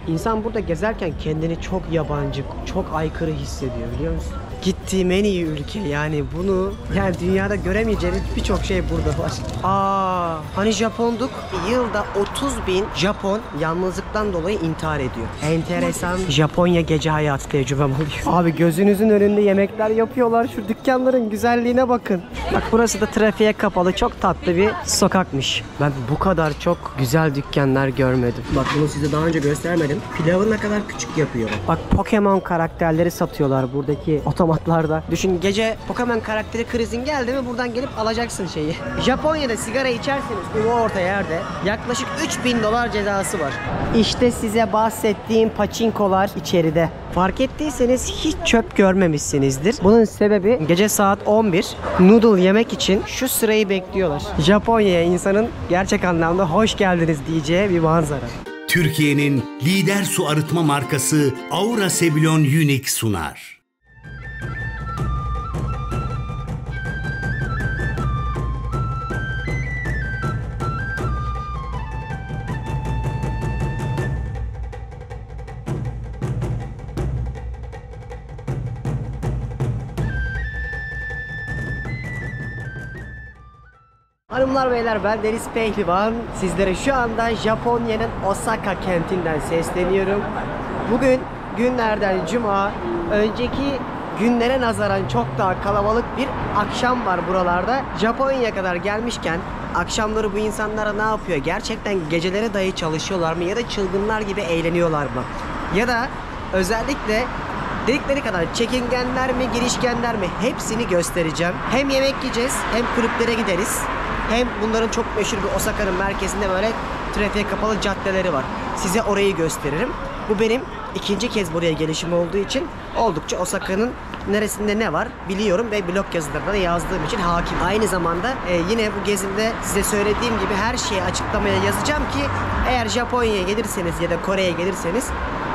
İnsan burada gezerken kendini çok yabancı, çok aykırı hissediyor, biliyor musun? Gittiğim en iyi ülke, yani bunu yani dünyada göremeyeceğiniz birçok şey burada var. Hani Japonduk, yılda 30.000 Japon yalnızlıktan dolayı intihar ediyor. Enteresan Japonya gece hayatı tecrübem oluyor. Abi gözünüzün önünde yemekler yapıyorlar. Şu dükkanların güzelliğine bakın. Bak burası da trafiğe kapalı, çok tatlı bir sokakmış. Ben bu kadar çok güzel dükkanlar görmedim. Bak bunu size daha önce göstermedim. Pilavı ne kadar küçük yapıyor. Bak Pokemon karakterleri satıyorlar buradaki otomatlarda. Düşün, gece Pokemon karakteri krizin geldi mi buradan gelip alacaksın şeyi. Japonya'da sigara içerseniz ulu orta yerde yaklaşık $3.000 cezası var. İşte size bahsettiğim paçinkolar içeride. Fark ettiyseniz hiç çöp görmemişsinizdir. Bunun sebebi gece saat 11 noodle yemek için şu sırayı bekliyorlar. Japonya'ya insanın gerçek anlamda hoş geldiniz diyeceği bir manzara. Türkiye'nin lider su arıtma markası Aura Sebilon Unique sunar. Hanımlar beyler, ben Deniz Pehlivan. Sizlere şu anda Japonya'nın Osaka kentinden sesleniyorum. Bugün günlerden cuma, önceki günlere nazaran çok daha kalabalık bir akşam var buralarda. Japonya'ya kadar gelmişken akşamları bu insanlara ne yapıyor? Gerçekten geceleri dahi çalışıyorlar mı? Ya da çılgınlar gibi eğleniyorlar mı? Ya da özellikle dedikleri kadar çekingenler mi, girişkenler mi? Hepsini göstereceğim. Hem yemek yiyeceğiz, hem kulüplere gideriz. Hem bunların çok meşhur bir Osaka'nın merkezinde böyle trafiğe kapalı caddeleri var. Size orayı gösteririm. Bu benim ikinci kez buraya gelişim olduğu için oldukça Osaka'nın neresinde ne var biliyorum ve blog yazılarında da yazdığım için hakim. Aynı zamanda yine bu gezimde size söylediğim gibi her şeyi açıklamaya yazacağım ki eğer Japonya'ya gelirseniz ya da Kore'ye gelirseniz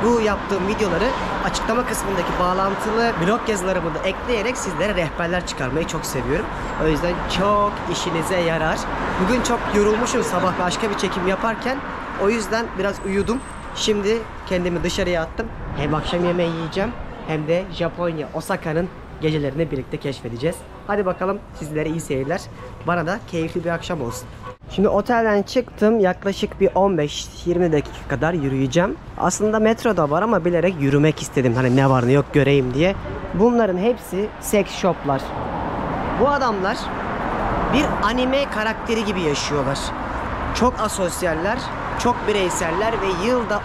bu yaptığım videoları açıklama kısmındaki bağlantılı blog yazılarımı da ekleyerek sizlere rehberler çıkarmayı çok seviyorum. O yüzden çok işinize yarar. Bugün çok yorulmuşum sabah başka bir çekim yaparken. O yüzden biraz uyudum. Şimdi kendimi dışarıya attım. Hem akşam yemeği yiyeceğim hem de Japonya, Osaka'nın gecelerini birlikte keşfedeceğiz. Hadi bakalım, sizlere iyi seyirler. Bana da keyifli bir akşam olsun. Şimdi otelden çıktım. Yaklaşık bir 15-20 dakika kadar yürüyeceğim. Aslında metroda var ama bilerek yürümek istedim. Hani ne var ne yok göreyim diye. Bunların hepsi sex shoplar. Bu adamlar bir anime karakteri gibi yaşıyorlar. Çok asosyaller, çok bireyseller ve yılda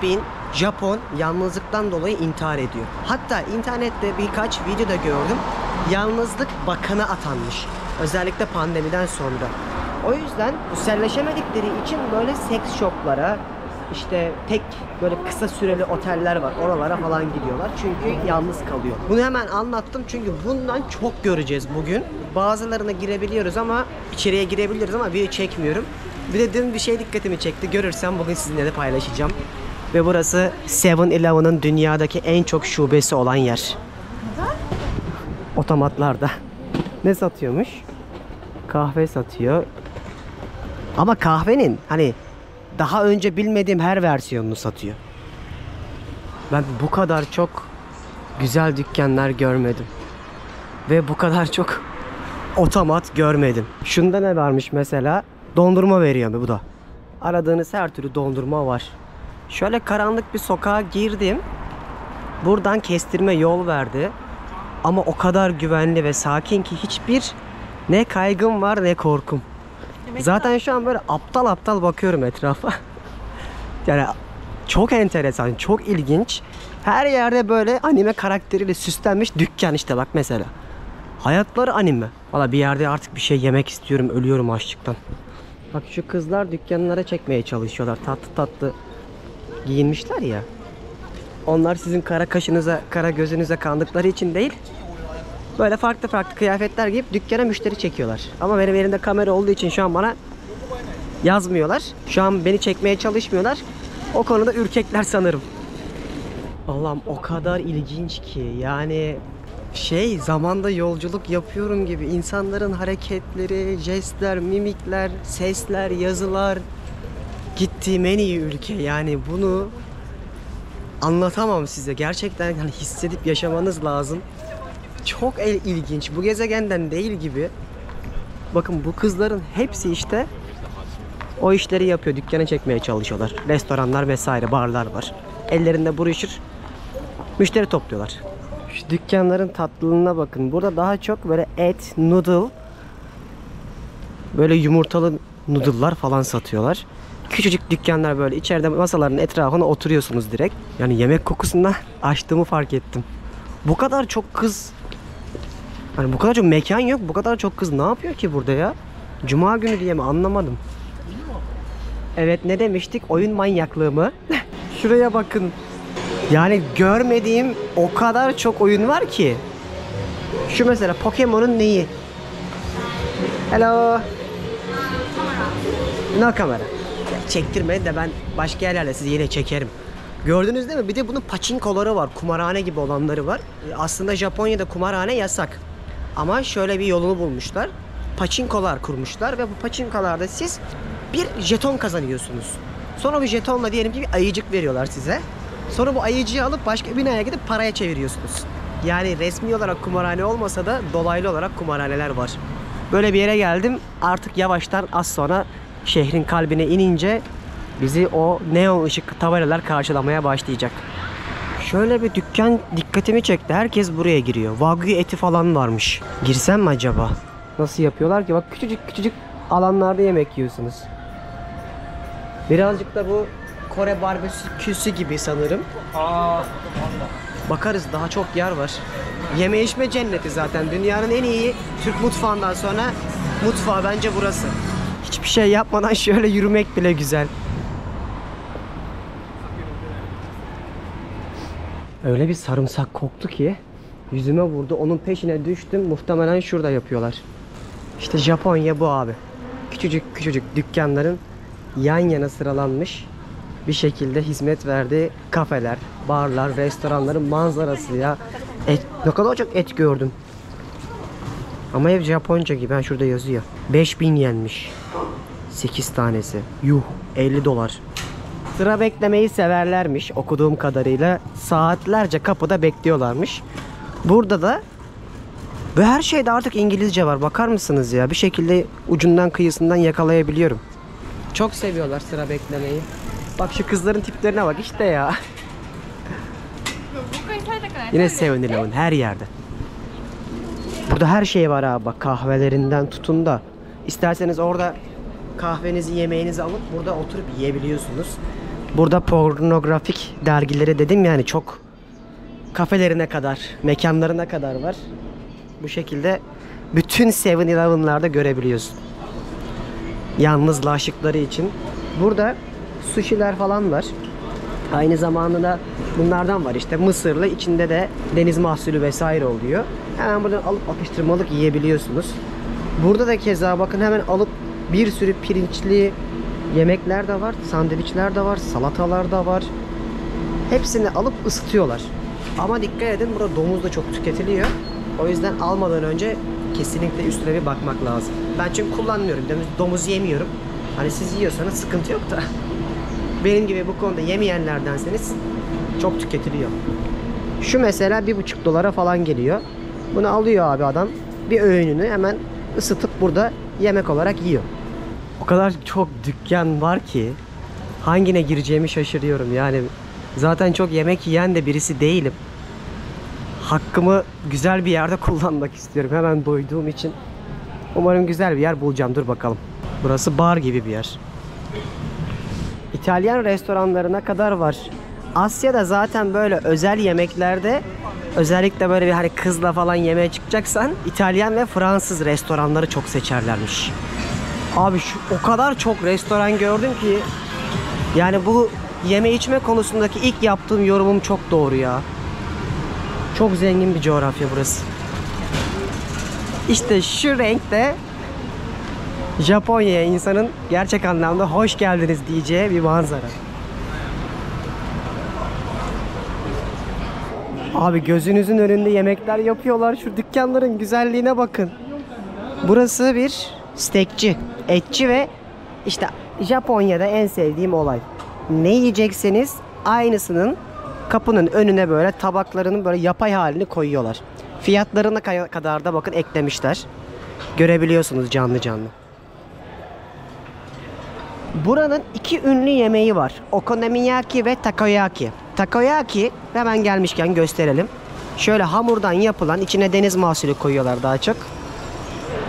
30.000 Japon yalnızlıktan dolayı intihar ediyor. Hatta internette birkaç videoda gördüm. Yalnızlık bakanı atanmış. Özellikle pandemiden sonra. O yüzden sosyalleşemedikleri için böyle seks shoplara, işte tek böyle kısa süreli oteller var. Oralara falan gidiyorlar. Çünkü yalnız kalıyor. Bunu hemen anlattım çünkü bundan çok göreceğiz bugün. Bazılarına girebiliyoruz ama içeriye girebiliriz ama biri çekmiyorum. Bir de dün bir şey dikkatimi çekti. Görürsem bugün sizinle de paylaşacağım. Ve burası 7-Eleven'ın dünyadaki en çok şubesi olan yer. Otomatlarda. Ne satıyormuş? Kahve satıyor. Ama kahvenin hani daha önce bilmediğim her versiyonunu satıyor. Ben bu kadar çok güzel dükkanlar görmedim. Ve bu kadar çok otomat görmedim. Şunda ne varmış mesela? Dondurma veriyor mu bu da? Aradığınız her türlü dondurma var. Şöyle karanlık bir sokağa girdim. Buradan kestirme yol verdi. Ama o kadar güvenli ve sakin ki hiçbir ne kaygım var ne korkum. Zaten şu an böyle aptal aptal bakıyorum etrafa. Yani çok enteresan, çok ilginç. Her yerde böyle anime karakteriyle süslenmiş dükkan işte bak mesela. Hayatları anime. Valla bir yerde artık bir şey yemek istiyorum, ölüyorum açlıktan. Bak şu kızlar dükkanlara çekmeye çalışıyorlar. Tatlı tatlı giyinmişler ya. Onlar sizin kara kaşınıza, kara gözünüze kandıkları için değil. Böyle farklı farklı kıyafetler giyip dükkana müşteri çekiyorlar. Ama benim elimde kamera olduğu için şu an bana yazmıyorlar. Şu an beni çekmeye çalışmıyorlar. O konuda ürkekler sanırım. Allah'ım o kadar ilginç ki. Yani zamanda yolculuk yapıyorum gibi. İnsanların hareketleri, jestler, mimikler, sesler, yazılar. Gittiğim en iyi ülke. Yani bunu anlatamam size. Gerçekten hani hissedip yaşamanız lazım. Çok ilginç. Bu gezegenden değil gibi. Bakın bu kızların hepsi işte o işleri yapıyor. Dükkana çekmeye çalışıyorlar. Restoranlar vesaire, barlar var. Ellerinde broşür. Müşteri topluyorlar. Şu dükkanların tatlılığına bakın. Burada daha çok böyle et, noodle, böyle yumurtalı noodle'lar falan satıyorlar. Küçücük dükkanlar böyle. İçeride masaların etrafına oturuyorsunuz direkt. Yani yemek kokusundan açtığımı fark ettim. Bu kadar çok kız, hani bu kadar çok mekan yok. Bu kadar çok kız ne yapıyor ki burada ya? Cuma günü diye mi anlamadım. Evet, ne demiştik? Oyun manyaklığı mı? Şuraya bakın. Yani görmediğim o kadar çok oyun var ki. Şu mesela Pokemon'un neyi? Hello. No kamera. Çektirmeyin de ben başka yerlerle sizi yine çekerim. Gördünüz değil mi? Bir de bunun paçinkoları var. Kumarhane gibi olanları var. Aslında Japonya'da kumarhane yasak. Ama şöyle bir yolunu bulmuşlar. Paçinkolar kurmuşlar ve bu paçinkolarda siz bir jeton kazanıyorsunuz. Sonra bu jetonla diyelim ki bir ayıcık veriyorlar size. Sonra bu ayıcığı alıp başka binaya gidip paraya çeviriyorsunuz. Yani resmi olarak kumarhane olmasa da dolaylı olarak kumarhaneler var. Böyle bir yere geldim. Artık yavaştan az sonra şehrin kalbine inince bizi o neon ışık tabelalar karşılamaya başlayacak. Şöyle bir dükkan dikkatimi çekti. Herkes buraya giriyor. Wagyu eti falan varmış. Girsem mi acaba? Nasıl yapıyorlar ki? Bak küçücük küçücük alanlarda yemek yiyorsunuz. Birazcık da bu Kore barbeküsü gibi sanırım. Bakarız, daha çok yer var. Yeme içme cenneti zaten. Dünyanın en iyi Türk mutfağından sonra mutfağı bence burası. Hiçbir şey yapmadan şöyle yürümek bile güzel. Öyle bir sarımsak koktu ki yüzüme vurdu. Onun peşine düştüm. Muhtemelen şurada yapıyorlar. İşte Japonya bu abi. Küçücük küçücük dükkanların yan yana sıralanmış bir şekilde hizmet verdiği kafeler, barlar, restoranların manzarası ya. Ne kadar çok et gördüm. Ama hep Japonca gibi. Ben şurada yazıyor. 5000 yenmiş. 8 tanesi. Yuh, $50. Sıra beklemeyi severlermiş okuduğum kadarıyla. Saatlerce kapıda bekliyorlarmış. Burada da ve her şeyde artık İngilizce var. Bakar mısınız ya? Bir şekilde ucundan kıyısından yakalayabiliyorum. Çok seviyorlar sıra beklemeyi. Bak şu kızların tiplerine bak işte ya. Yine 7-Eleven her yerde. Burada her şey var abi. Bak kahvelerinden tutun da. İsterseniz orada kahvenizi, yemeğinizi alıp burada oturup yiyebiliyorsunuz. Burada pornografik dergileri dedim yani çok kafelerine kadar, mekanlarına kadar var. Bu şekilde bütün 7-Eleven'larda görebiliyorsun. Yalnızlaştıkları için. Burada sushi'ler falan var. Aynı zamanda bunlardan var işte mısırlı, içinde de deniz mahsulü vesaire oluyor. Hemen buradan alıp atıştırmalık yiyebiliyorsunuz. Burada da keza bakın hemen alıp bir sürü pirinçli yemekler de var, sandviçler de var, salatalar da var. Hepsini alıp ısıtıyorlar. Ama dikkat edin, burada domuz da çok tüketiliyor. O yüzden almadan önce kesinlikle üstüne bir bakmak lazım. Ben çünkü kullanmıyorum, domuz yemiyorum. Hani siz yiyorsanız sıkıntı yok da. Benim gibi bu konuda yemeyenlerdenseniz çok tüketiliyor. Şu mesela $1,5 falan geliyor. Bunu alıyor abi adam. Bir öğününü hemen ısıtıp burada yemek olarak yiyor. O kadar çok dükkan var ki hangine gireceğimi şaşırıyorum. Yani zaten çok yemek yiyen de birisi değilim. Hakkımı güzel bir yerde kullanmak istiyorum. Hemen doyduğum için. Umarım güzel bir yer bulacağım. Dur bakalım. Burası bar gibi bir yer. İtalyan restoranlarına kadar var. Asya'da zaten böyle özel yemeklerde, özellikle böyle bir hani kızla falan yemeğe çıkacaksan İtalyan ve Fransız restoranları çok seçerlermiş. Abi şu o kadar çok restoran gördüm ki yani bu yeme içme konusundaki ilk yaptığım yorumum çok doğru ya. Çok zengin bir coğrafya burası. İşte şu renkte Japonya'ya insanın gerçek anlamda hoş geldiniz diyeceği bir manzara. Abi gözünüzün önünde yemekler yapıyorlar. Şu dükkanların güzelliğine bakın. Burası bir steakçi, etçi ve işte Japonya'da en sevdiğim olay. Ne yiyecekseniz aynısının kapının önüne böyle tabaklarının böyle yapay halini koyuyorlar. Fiyatlarına kadar da bakın eklemişler. Görebiliyorsunuz canlı canlı. Buranın iki ünlü yemeği var. Okonomiyaki ve takoyaki. Takoyaki hemen gelmişken gösterelim. Şöyle hamurdan yapılan, içine deniz mahsulü koyuyorlar daha çok.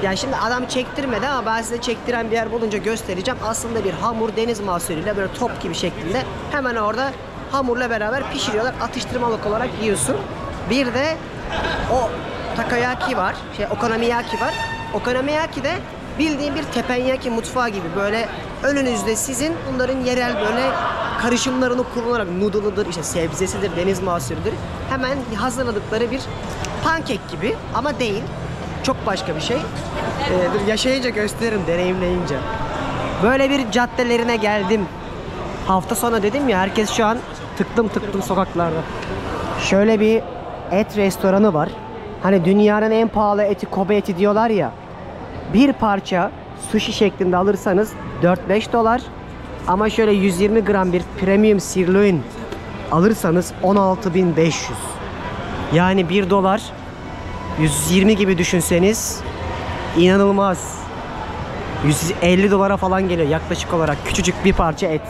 Yani şimdi adam çektirmedi ama ben size çektiren bir yer bulunca göstereceğim. Aslında bir hamur deniz mahsulüyle böyle top gibi şeklinde hemen orada hamurla beraber pişiriyorlar. Atıştırmalık olarak yiyorsun. Bir de o takoyaki var. Okonomiyaki var. Okonomiyaki de bildiğin bir teppanyaki mutfağı gibi böyle önünüzde sizin bunların yerel böyle karışımlarını kullanarak noodle'ıdır, işte sebzesidir, deniz mahsulüdür. Hemen hazırladıkları bir pankek gibi ama değil. Çok başka bir şey. Dur yaşayınca gösteririm, deneyimleyince. Böyle bir caddelerine geldim. Hafta sonu dedim ya, herkes şu an tıklım tıklım sokaklarda. Şöyle bir et restoranı var. Hani dünyanın en pahalı eti Kobe eti diyorlar ya. Bir parça sushi şeklinde alırsanız 4-5 dolar. Ama şöyle 120 gram bir premium sirloin alırsanız 16.500. Yani 1 dolar 120 gibi düşünseniz inanılmaz. 150 dolara falan geliyor yaklaşık olarak küçücük bir parça et.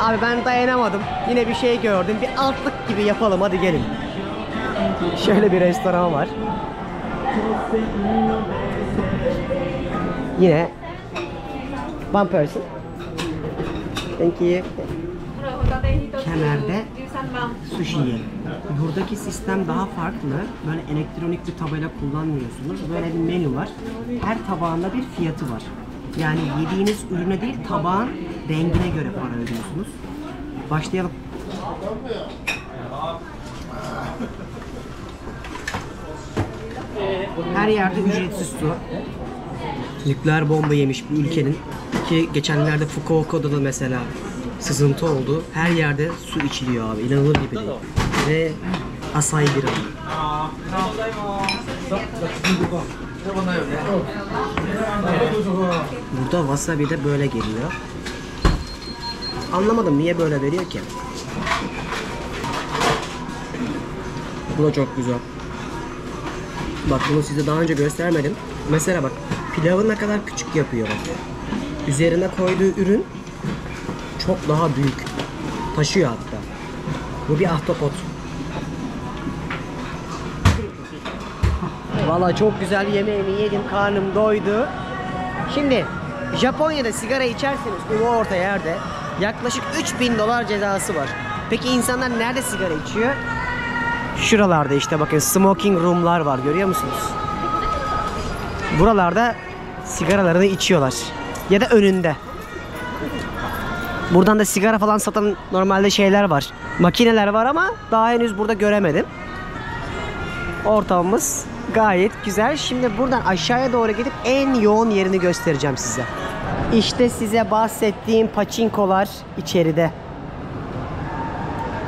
Abi ben dayanamadım. Yine bir şey gördüm. Bir altlık gibi yapalım, hadi gelin. Şöyle bir restoran var. Yine one person. Thank you. Kemerde sushi yiyelim. Buradaki sistem daha farklı. Böyle elektronik bir tabela kullanmıyorsunuz. Böyle bir menü var. Her tabağında bir fiyatı var. Yani yediğiniz ürüne değil, tabağın rengine göre para ödüyorsunuz. Başlayalım. Her yerde ücretsiz su. Nükleer bomba yemiş bir ülkenin, ki geçenlerde Fukuoka'da da mesela sızıntı oldu. Her yerde su içiliyor abi. İnanılır gibi değil. Ve Asahi bira. Burada wasabi de böyle geliyor. Anlamadım niye böyle veriyor ki? Bu da çok güzel. Bak bunu size daha önce göstermedim. Mesela bak pilavı ne kadar küçük yapıyor bak. Üzerine koyduğu ürün çok daha büyük. Taşıyor hatta. Bu bir ahtapot. Vallahi çok güzel yemeğimi yedim. Karnım doydu. Şimdi Japonya'da sigara içerseniz ulu orta yerde yaklaşık 3000 dolar cezası var. Peki insanlar nerede sigara içiyor? Şuralarda işte bakın smoking room'lar var, görüyor musunuz? Buralarda sigaralarını içiyorlar. Ya da önünde. Buradan da sigara falan satan normalde şeyler var. Makineler var ama daha henüz burada göremedim. Ortamımız gayet güzel. Şimdi buradan aşağıya doğru gidip en yoğun yerini göstereceğim size. İşte size bahsettiğim paçinkolar içeride.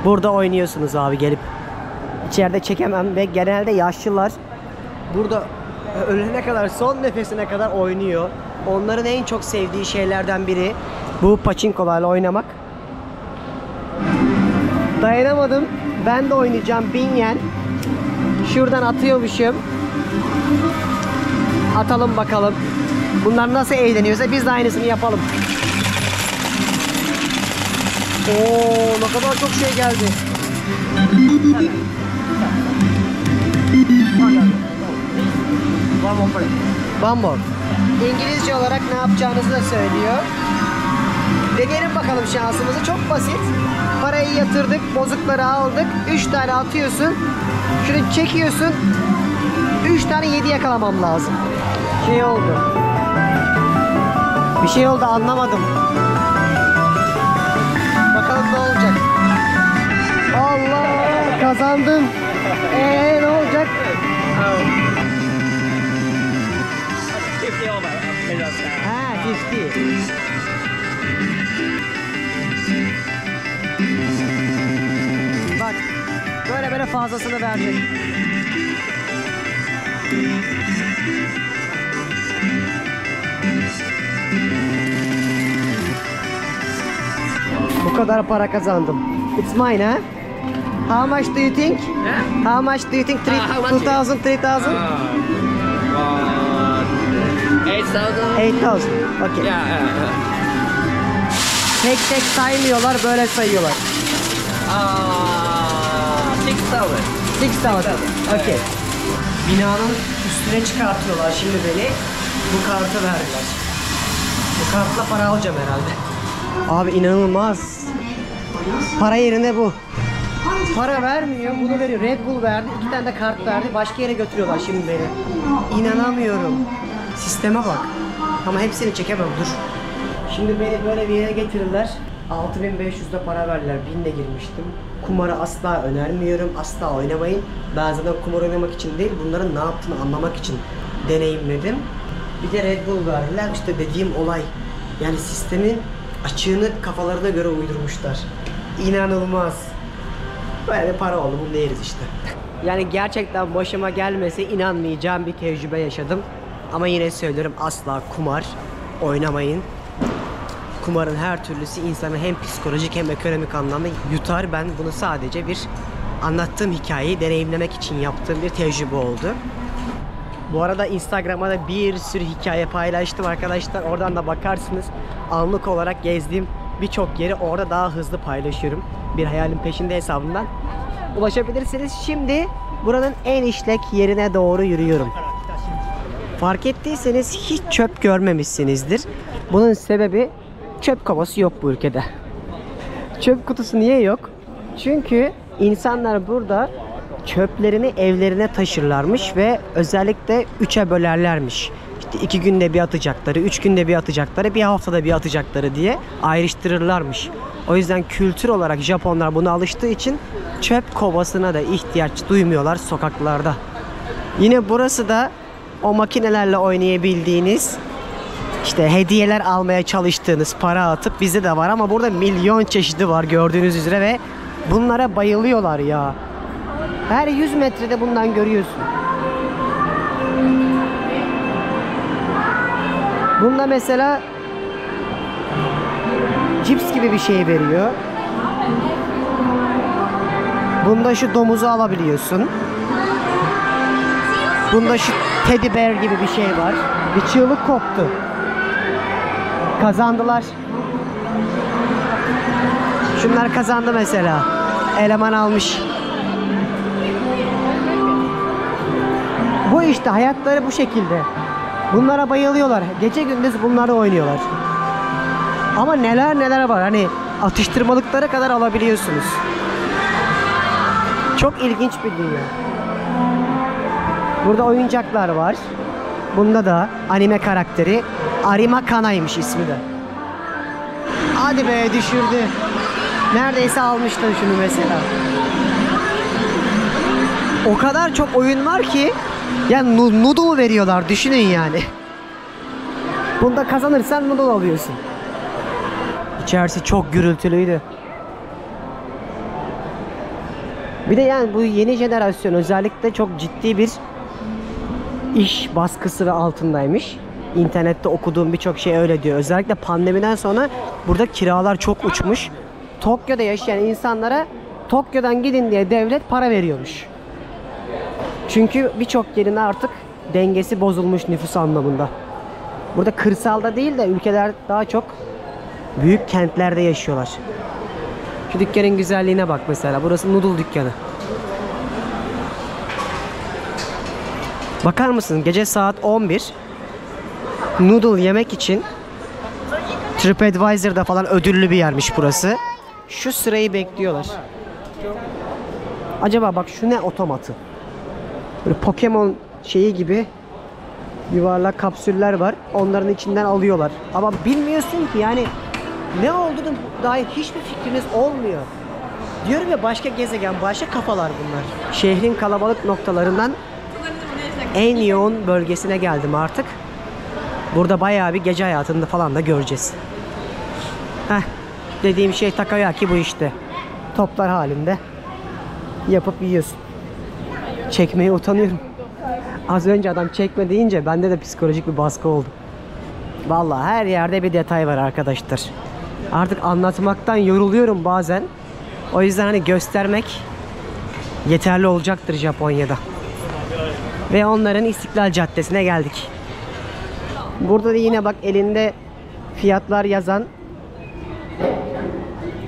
Burada oynuyorsunuz abi gelip. İçeride çekemem ve genelde yaşlılar burada ölene kadar, son nefesine kadar oynuyor. Onların en çok sevdiği şeylerden biri bu paçinkolarla oynamak. Dayanamadım. Ben de oynayacağım 1000 yen. Şuradan atıyormuşum. Atalım bakalım. Bunlar nasıl eğleniyorsa biz de aynısını yapalım. Oo, ne kadar çok şey geldi. Bambor. İngilizce olarak ne yapacağınızı da söylüyor. Deneyelim bakalım şansımızı. Çok basit. Parayı yatırdık, bozukları aldık. 3 tane atıyorsun. Şunu çekiyorsun. 3 tane 7 yakalamam lazım. Şey oldu. Bir şey oldu, anlamadım. Bakalım ne olacak. Allah, kazandım. Ne olacak? Ha, 50. Bak, böyle fazlasını verecek. Bu kadar para kazandım. It's mine ha? How much do you think? How much do you think? how much? 2,000, 3,000? 8,000. 8,000. Okay. Yeah. Tek tek saymıyorlar, böyle sayıyorlar. 6,000. 6,000. Okay. Binanın üstüne çıkartıyorlar şimdi beni. Bu kartı verdiler. Bu kartla para alacağım herhalde. Abi inanılmaz. Para yerine bu. Para vermiyor, bunu veriyor. Red Bull verdi, 2 tane de kart verdi. Başka yere götürüyorlar şimdi beni. İnanamıyorum. Sisteme bak. Ama hepsini çekemem, dur. Şimdi beni böyle bir yere getirirler. 6.500'de para verdiler. 1000'de girmiştim. Kumarı asla önermiyorum. Asla oynamayın. Ben zaten kumar oynamak için değil, bunların ne yaptığını anlamak için deneyimledim. Bir de Red Bull verdiler. İşte dediğim olay. Yani sistemin açığını kafalarına göre uydurmuşlar. İnanılmaz. Böyle bir para oldu. Bunu da yeriz işte. Yani gerçekten başıma gelmese inanmayacağım bir tecrübe yaşadım. Ama yine söylüyorum, asla kumar oynamayın. Kumarın her türlüsü insanı hem psikolojik hem ekonomik anlamda yutar. Ben bunu sadece bir anlattığım hikayeyi deneyimlemek için yaptığım bir tecrübe oldu. Bu arada Instagram'a da bir sürü hikaye paylaştım arkadaşlar. Oradan da bakarsınız. Anlık olarak gezdiğim birçok yeri orada daha hızlı paylaşıyorum. Bir hayalin peşinde hesabından ulaşabilirsiniz. Şimdi buranın en işlek yerine doğru yürüyorum. Fark ettiyseniz hiç çöp görmemişsinizdir. Bunun sebebi, çöp kovası yok bu ülkede. Çöp kutusu niye yok? Çünkü insanlar burada çöplerini evlerine taşırlarmış ve özellikle 3'e bölerlermiş. İşte 2 günde bir atacakları, 3 günde bir atacakları, bir haftada bir atacakları diye ayrıştırırlarmış. O yüzden kültür olarak Japonlar buna alıştığı için çöp kovasına da ihtiyaç duymuyorlar sokaklarda. Yine burası da o makinelerle oynayabildiğiniz, İşte hediyeler almaya çalıştığınız, para atıp, bizde de var ama burada milyon çeşidi var gördüğünüz üzere ve bunlara bayılıyorlar ya. Her 100 metrede bundan görüyorsun. Bunda mesela cips gibi bir şey veriyor. Bunda şu domuzu alabiliyorsun. Bunda şu teddy bear gibi bir şey var. Bir çığlık koptu. Kazandılar. Şunlar kazandı mesela. Eleman almış. Bu işte, hayatları bu şekilde. Bunlara bayılıyorlar. Gece gündüz bunları oynuyorlar. Ama neler neler var. Hani atıştırmalıklara kadar alabiliyorsunuz. Çok ilginç bir dünya. Burada oyuncaklar var. Bunda da anime karakteri Arima Kana'ymış ismi de. Hadi be, düşürdü. Neredeyse almıştı şunu mesela. O kadar çok oyun var ki ya, noodle veriyorlar, düşünün yani. Bunda kazanırsan noodle alıyorsun. İçerisi çok gürültülüydü. Bir de yani bu yeni jenerasyon özellikle çok ciddi bir iş baskısı ve altındaymış. İnternette okuduğum birçok şey öyle diyor. Özellikle pandemiden sonra burada kiralar çok uçmuş. Tokyo'da yaşayan insanlara Tokyo'dan gidin diye devlet para veriyormuş. Çünkü birçok yerin artık dengesi bozulmuş nüfus anlamında. Burada kırsalda değil de ülkeler daha çok büyük kentlerde yaşıyorlar. Şu dükkanın güzelliğine bak mesela. Burası noodle dükkanı. Bakar mısın? Gece saat 11. Noodle yemek için TripAdvisor'da falan ödüllü bir yermiş burası. Şu sırayı bekliyorlar. Acaba bak, şu ne otomatı? Böyle Pokemon şeyi gibi yuvarlak kapsüller var. Onların içinden alıyorlar. Ama bilmiyorsun ki yani ne olduğunu dair hiçbir fikriniz olmuyor. Diyorum ya, başka gezegen, başka kafalar bunlar. Şehrin kalabalık noktalarından en yoğun bölgesine geldim artık. Burada bayağı bir gece hayatında falan da göreceğiz. Heh, dediğim şey takoyaki bu işte. Toplar halinde yapıp yiyorsun. Çekmeye utanıyorum. Az önce adam çekme deyince bende de psikolojik bir baskı oldu. Vallahi her yerde bir detay var arkadaşlar. Artık anlatmaktan yoruluyorum bazen. O yüzden hani göstermek yeterli olacaktır Japonya'da. Ve onların İstiklal Caddesi'ne geldik. Burada da yine bak elinde fiyatlar yazan,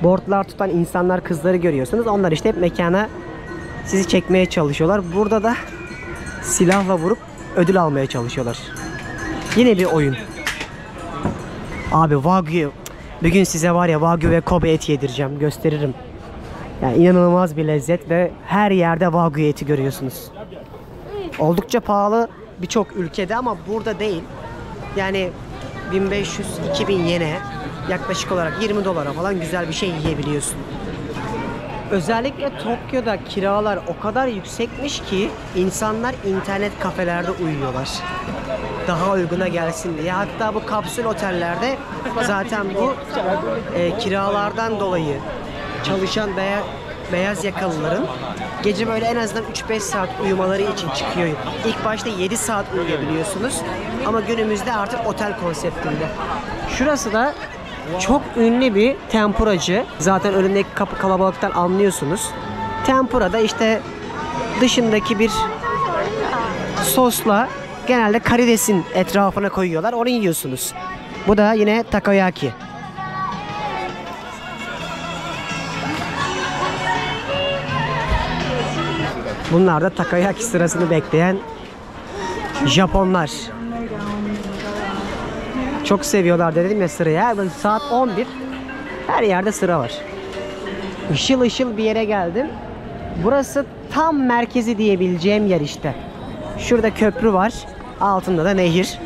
boardlar tutan insanlar, kızları görüyorsunuz. Onlar işte hep mekana sizi çekmeye çalışıyorlar. Burada da silahla vurup ödül almaya çalışıyorlar. Yine bir oyun. Abi Wagyu. Bugün size var ya Wagyu ve Kobe eti yedireceğim. Gösteririm. Yani inanılmaz bir lezzet ve her yerde Wagyu eti görüyorsunuz. Oldukça pahalı birçok ülkede ama burada değil. Yani 1500-2000 yene yaklaşık olarak 20 dolara falan güzel bir şey yiyebiliyorsun. Özellikle Tokyo'da kiralar o kadar yüksekmiş ki insanlar internet kafelerde uyuyorlar. Daha uyguna gelsin diye. Hatta bu kapsül otellerde zaten bu kiralardan dolayı çalışan beyaz yakalıların gece böyle en azından 3-5 saat uyumaları için çıkıyor. İlk başta 7 saat uyuyabiliyorsunuz ama günümüzde artık otel konseptinde. Şurası da çok ünlü bir tempuracı. Zaten önündeki kapı kalabalıktan anlıyorsunuz. Tempura da işte dışındaki bir sosla genelde karidesin etrafına koyuyorlar. Onu yiyorsunuz. Bu da yine takoyaki. Bunlar da takoyaki sırasını bekleyen Japonlar. Çok seviyorlar dedim ya sıraya. Saat 11. Her yerde sıra var. Işıl ışıl bir yere geldim. Burası tam merkezi diyebileceğim yer işte. Şurada köprü var. Altında da nehir.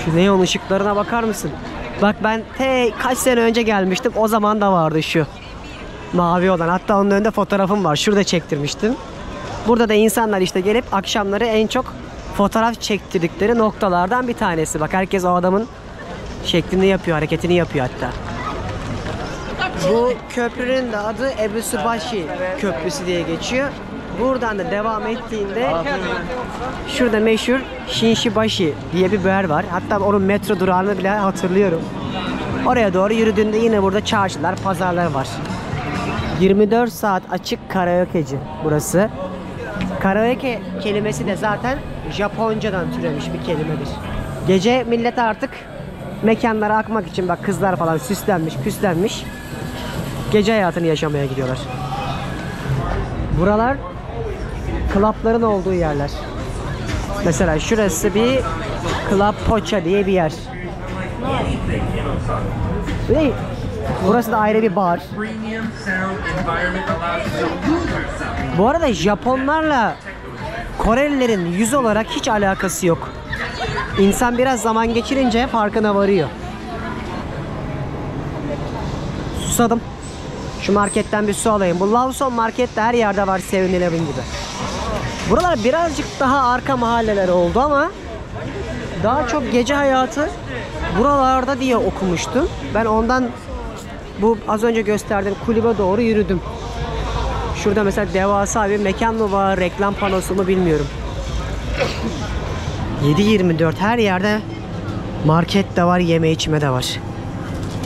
Şu neon ışıklarına bakar mısın? Bak ben kaç sene önce gelmiştim. O zaman da vardı şu mavi olan. Hatta onun önünde fotoğrafım var. Şurada çektirmiştim. Burada da insanlar işte gelip akşamları en çok fotoğraf çektirdikleri noktalardan bir tanesi. Bak herkes o adamın şeklini yapıyor, hareketini yapıyor hatta. Bu köprünün de adı Ebusubashi Köprüsü diye geçiyor. Buradan da devam ettiğinde şurada meşhur Shinshibashi diye bir yer var. Hatta onun metro durağını bile hatırlıyorum. Oraya doğru yürüdüğünde yine burada çarşılar, pazarlar var. 24 saat açık karaokeci burası. Karaoke kelimesi de zaten Japoncadan türemiş bir kelimedir. Gece millet artık mekanlara akmak için bak kızlar falan süslenmiş, püslenmiş. Gece hayatını yaşamaya gidiyorlar. Buralar klapların olduğu yerler. Mesela şurası bir Club Pocha diye bir yer. Ve burası da ayrı bir bar. Bu arada Japonlarla Korelilerin yüz olarak hiç alakası yok. İnsan biraz zaman geçirince farkına varıyor. Susadım. Şu marketten bir su alayım. Bu Lawson markette her yerde var, 7-Eleven gibi. Buralar birazcık daha arka mahalleler oldu ama daha çok gece hayatı buralarda diye okumuştum. Ben ondan bu az önce gösterdiğim kulübe doğru yürüdüm. Şurada mesela devasa bir mekan mı var, reklam panosu mu bilmiyorum. 7/24 her yerde market de var, yeme içme de var.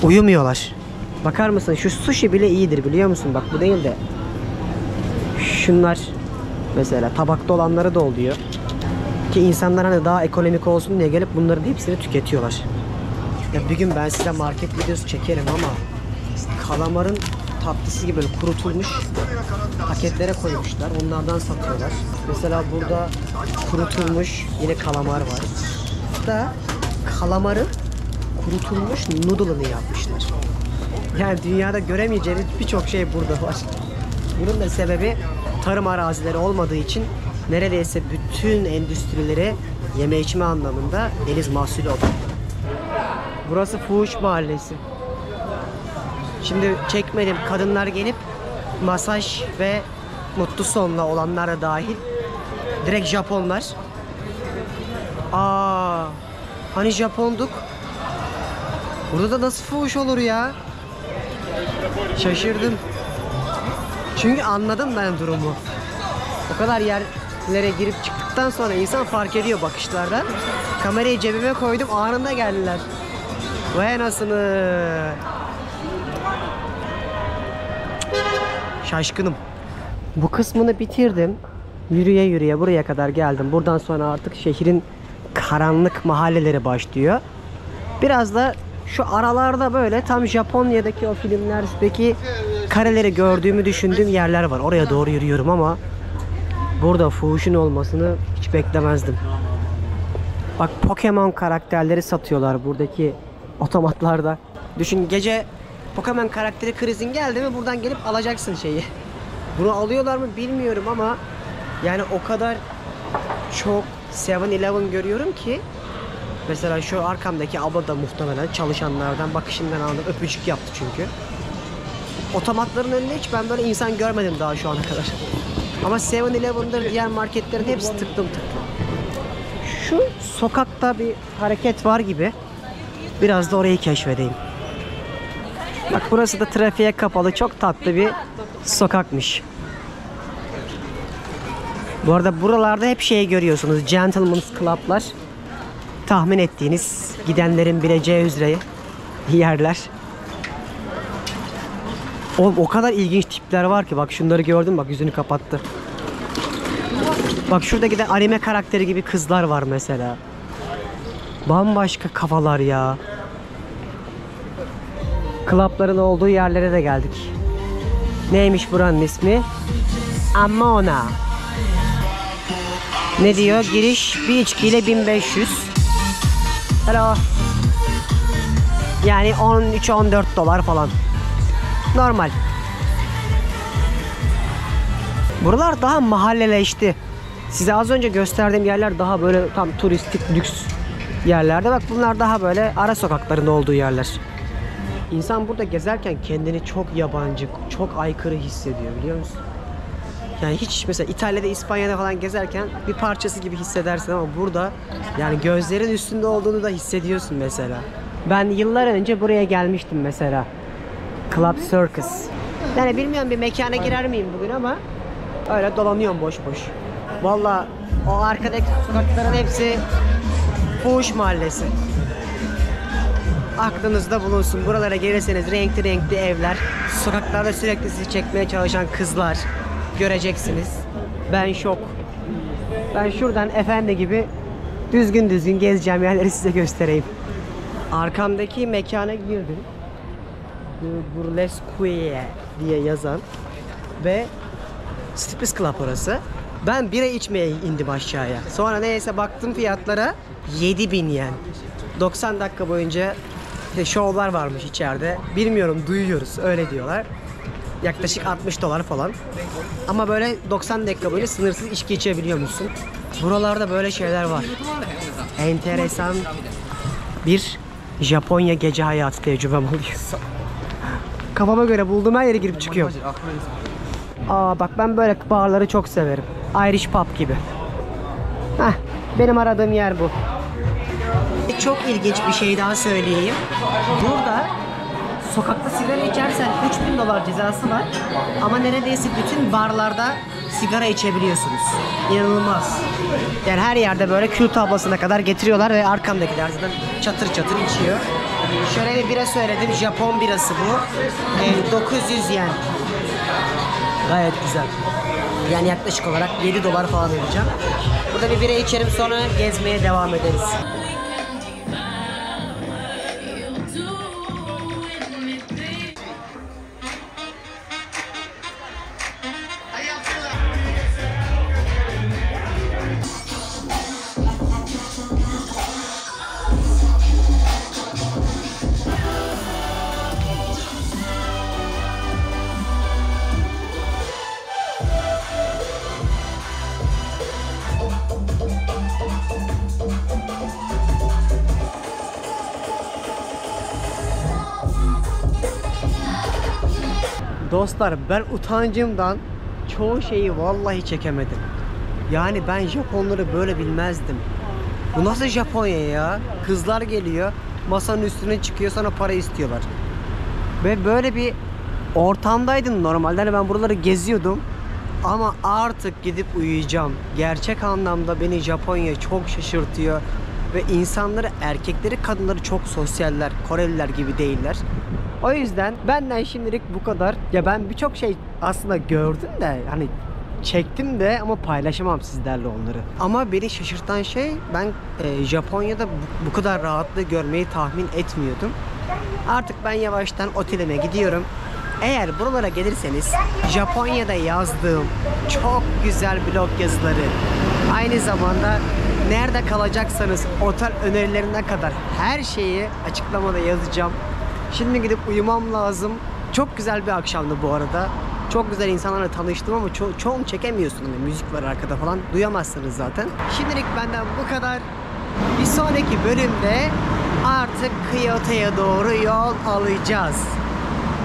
Uyumuyorlar. Bakar mısın? Şu sushi bile iyidir biliyor musun? Bak bu değil de şunlar mesela tabakta olanları da oluyor. Ki insanlar hani daha ekonomik olsun diye gelip bunların hepsini tüketiyorlar. Ya bir gün ben size market videosu çekerim ama kalamarın tatlısı gibi böyle kurutulmuş paketlere koymuşlar. Onlardan satıyorlar. Mesela burada kurutulmuş yine kalamar var. Hatta kalamarın kurutulmuş noodle'ını yapmışlar. Yani dünyada göremeyeceğiniz birçok şey burada var. Bunun da sebebi tarım arazileri olmadığı için neredeyse bütün endüstrileri yeme içme anlamında deniz mahsulü oldu. Burası Fuhuş Mahallesi. Şimdi çekmedim. Kadınlar gelip masaj ve mutlu sonla olanlar da dahil. Direkt Japonlar. Hani Japonduk. Burada da nasıl fuhuş olur ya? Şaşırdım. Çünkü anladım ben durumu. O kadar yerlere girip çıktıktan sonra insan fark ediyor bakışlardan. Kamerayı cebime koydum, anında geldiler. Vay anasını. şaşkınım. Bu kısmını bitirdim. Yürüye yürüye buraya kadar geldim. Buradan sonra artık şehrin karanlık mahalleleri başlıyor. Biraz da şu aralarda böyle tam Japonya'daki o filmlerdeki kareleri gördüğümü düşündüğüm yerler var. Oraya doğru yürüyorum ama burada fuhuşun olmasını hiç beklemezdim. Bak, Pokemon karakterleri satıyorlar buradaki otomatlarda. Düşün, gece Pokemon karakteri krizin geldi mi buradan gelip alacaksın şeyi. Bunu alıyorlar mı bilmiyorum ama yani o kadar çok 7-Eleven görüyorum ki. Mesela şu arkamdaki abla da muhtemelen çalışanlardan, bakışından anladım, öpücük yaptı çünkü. Otomatların önünde hiç ben böyle insan görmedim daha şu ana kadar. Ama 7-Eleven'dır, diğer marketlerin hepsi tıklım tıklım. Şu sokakta bir hareket var gibi. Biraz da orayı keşfedeyim. Bak, burası da trafiğe kapalı, çok tatlı bir sokakmış. Bu arada buralarda hep şeyi görüyorsunuz. Gentleman's Club'lar. Tahmin ettiğiniz, gidenlerin bileceği üzere yerler. Oğlum o kadar ilginç tipler var ki, bak şunları gördüm, bak yüzünü kapattı. Bak şurada giden anime karakteri gibi kızlar var mesela. Bambaşka kafalar ya. Klapların olduğu yerlere de geldik. Neymiş buranın ismi? Amona. Ne diyor? Giriş bir içkiyle 1500. Hello. Yani 13-14 dolar falan. Normal. Buralar daha mahalleleşti. Size az önce gösterdiğim yerler daha böyle tam turistik, lüks yerlerde. Bak, bunlar daha böyle ara sokakların olduğu yerler. İnsan burada gezerken kendini çok yabancı, çok aykırı hissediyor, biliyor musun? Yani hiç mesela İtalya'da, İspanya'da falan gezerken bir parçası gibi hissedersin ama burada yani gözlerin üstünde olduğunu da hissediyorsun mesela. Ben yıllar önce buraya gelmiştim mesela. Club Circus. Yani bilmiyorum bir mekana girer miyim bugün ama öyle dolanıyorum boş boş. Vallahi o arkadaki sokakların hepsi fuhuş mahallesi. Aklınızda bulunsun. Buralara gelirseniz renkli renkli evler, sokaklarda sürekli sizi çekmeye çalışan kızlar göreceksiniz. Ben şok. Ben şuradan efendi gibi düzgün düzgün gezeceğim yerleri size göstereyim. Arkamdaki mekana girdim. Burlesque diye yazan ve Striptease Club orası. Ben bira içmeye indim aşağıya. Sonra neyse baktım fiyatlara, 7.000 yen. 90 dakika boyunca şovlar varmış içeride. Bilmiyorum, duyuyoruz, öyle diyorlar. Yaklaşık 60 dolar falan. Ama böyle 90 dakika boyunca sınırsız içki içebiliyor musun? Buralarda böyle şeyler var. Enteresan bir Japonya gece hayatı tecrübem oluyor. Kafama göre bulduğum her yere girip çıkıyorum. Aa bak, ben böyle barları çok severim. Irish pub gibi. Heh, benim aradığım yer bu. Çok ilginç bir şey daha söyleyeyim. Burada sokakta sigara içersen 3.000 dolar cezası var. Ama neredeyse bütün barlarda sigara içebiliyorsunuz. İnanılmaz. Yani her yerde böyle kül tablasına kadar getiriyorlar ve arkamdakiler zaten çatır çatır içiyor. Şöyle bir bira söyledim. Japon birası bu. 900 yen. Gayet güzel. Yani yaklaşık olarak 7 dolar falan vereceğim. Burada bir bira içerim, sonra gezmeye devam ederiz. Dostlar, ben utancımdan çoğu şeyi vallahi çekemedim. Yani ben Japonları böyle bilmezdim. Bu nasıl Japonya ya? Kızlar geliyor, masanın üstüne çıkıyor, sana para istiyorlar. Ve böyle bir ortamdaydım normalde. Hani ben buraları geziyordum. Ama artık gidip uyuyacağım. Gerçek anlamda beni Japonya çok şaşırtıyor. ve insanları, erkekleri, kadınları çok sosyaller. Koreliler gibi değiller. O yüzden benden şimdilik bu kadar. Ya ben birçok şey aslında gördüm de hani çektim de ama paylaşamam sizlerle onları. Ama beni şaşırtan şey, ben Japonya'da bu kadar rahatlığı görmeyi tahmin etmiyordum. Artık ben yavaştan otelime gidiyorum. Eğer buralara gelirseniz Japonya'da yazdığım çok güzel blog yazıları, aynı zamanda nerede kalacaksanız otel önerilerine kadar her şeyi açıklamada yazacağım. Şimdi gidip uyumam lazım. Çok güzel bir akşamdı bu arada. Çok güzel insanlarla tanıştım ama çoğunu çekemiyorsun. Yani müzik var arkada falan. Duyamazsınız zaten. Şimdilik benden bu kadar. Bir sonraki bölümde artık Kyoto'ya doğru yol alacağız.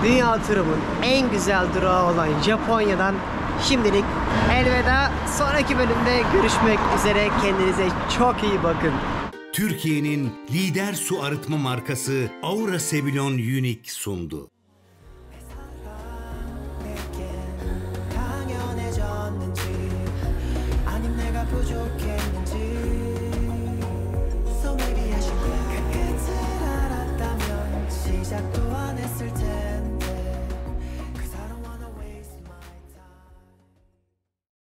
Dünya turumun en güzel durağı olan Japonya'dan şimdilik elveda. Sonraki bölümde görüşmek üzere. Kendinize çok iyi bakın. Türkiye'nin lider su arıtma markası Aura Sevilon Unique sundu. 시작도